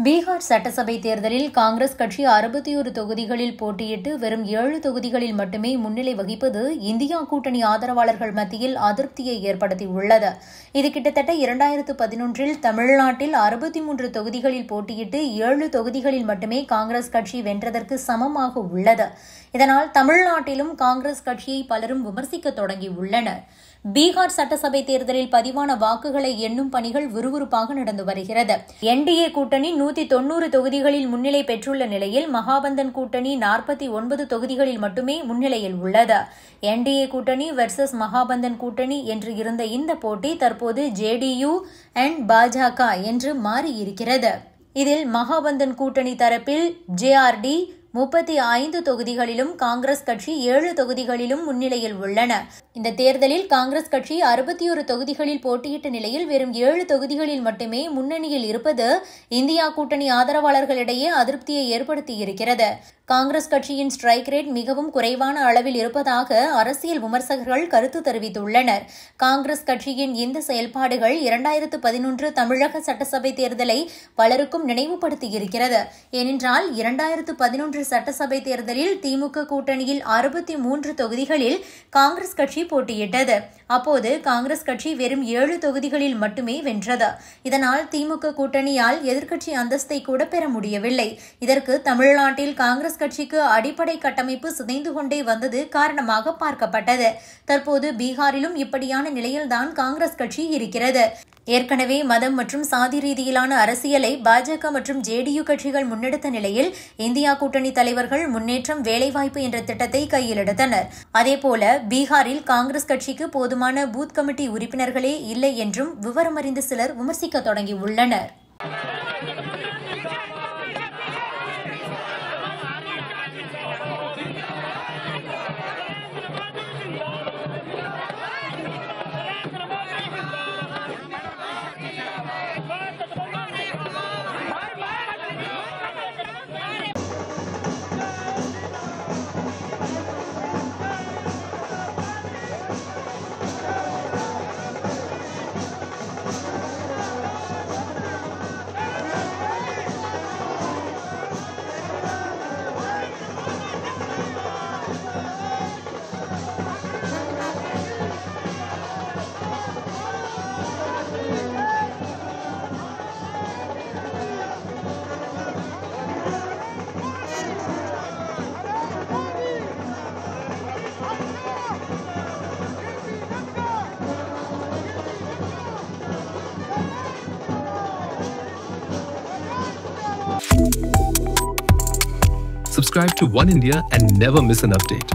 பீகார் சட்டசபை தேர்தலில் காங்கிரஸ் கட்சி 61 தொகுதிகளில் போட்டியிட்டு வெறும் 7 தொகுதிகளில் மட்டுமே முன்னிலை வகிப்பது இந்தியா கூட்டணி ஆதரவாளர்கள் மத்தியில் அதிருப்தியை ஏற்படுத்தியுள்ளது. இது கிட்டத்தட்ட 2011இல் தமிழ்நாட்டில் 63 தொகுதிகளில் போட்டியிட்டு 7 தொகுதிகளில் மட்டுமே காங்கிரஸ் கட்சி வென்றதற்கு சமமாக உள்ளது. இதனால் தமிழ்நாட்டிலும் காங்கிரஸ் கட்சியை பலரும் விமர்சிக்க தொடங்கியுள்ளனர். பீகார் சட்டசபை தேர்தலில் பதிவான வாக்குகளை எண்ணும் பணிகள் விறுவிறுப்பாக நடந்து வருகிறது. என்டிஏ கூட்டணி 190 தொகுதிகளில் முன்னிலை பெற்றுள்ள நிலையில் மகாபந்தன் கூட்டணி 49 தொகுதிகளில் மட்டுமே முன்னிலையில் உள்ளது. என்டிஏ கூட்டணி வெர்சஸ் மகாபந்தன் கூட்டணி என்று இருந்த இந்த போட்டி தற்போது ஜேடியு அண்ட் பாஜக என்று மாறியிருக்கிறது. இதில் மகாபந்தன் கூட்டணி தரப்பில் ஜேஆர்டி 35 தொகுதிகளிலும் காங்கிரஸ் கட்சி 7 தொகுதிகளிலும் முன்னிலையில் உள்ளன. இந்த தேர்தலில் காங்கிரஸ் கட்சி 61 தொகுதிகளில் போட்டியிட்ட நிலையில் வெறும் 7 தொகுதிகளில் மட்டுமே முன்னணியில் இருப்பது இந்தியா கூட்டணி ஆதரவாளர்களிடையே அதிருப்தியை ஏற்படுத்தியிருக்கிறது. காங்கிரஸ் கட்சியின் ஸ்ட்ரைக் ரேட் மிகவும் குறைவான அளவில் இருப்பதாக அரசியல் விமர்சகர்கள் கருத்து தெரிவித்துள்ளனர். காங்கிரஸ் கட்சியின் இந்த செயல்பாடுகள் 2011 தமிழக சட்டசபை தேர்தலை பலருக்கும் நினைவுபடுத்தியிருக்கிறது. ஏனென்றால் 2011 சட்டசபை தேர்தலில் திமுக கூட்டணியில் 63 தொகுதிகளில் காங்கிரஸ் கட்சி போட்டியிட்டது. அப்போது காங்கிரஸ் கட்சி வெறும் 7 தொகுதிகளில் மட்டுமே வென்றது. இதனால் திமுக கூட்டணியால் எதிர்க்கட்சி அந்தஸ்தை கூட பெற முடியவில்லை. இதற்கு தமிழ்நாட்டில் காங்கிரஸ் கட்சிக்கு அடிப்படை கட்டமைப்பு சிதைந்து கொண்டே வந்தது காரணமாக பார்க்கப்பட்டது. தற்போது பீகாரிலும் இப்படியான நிலையில்தான் காங்கிரஸ் கட்சி இருக்கிறது. ஏற்கனவே மதம் மற்றும் சாதி ரீதியிலான அரசியலை பாஜக மற்றும் ஜேடியு கட்சிகள் முன்னெடுத்த நிலையில் இந்தியா கூட்டணி தலைவர்கள் முன்னேற்றம் வேலைவாய்ப்பு என்ற திட்டத்தை கையில் எடுத்தனர். அதேபோல பீகாரில் காங்கிரஸ் கட்சிக்கு போதுமான பூத் கமிட்டி உறுப்பினர்களே இல்லை என்றும் விவரமறிந்த சிலர் விமர்சிக்க தொடங்கியுள்ளனர். Subscribe to One India and never miss an update.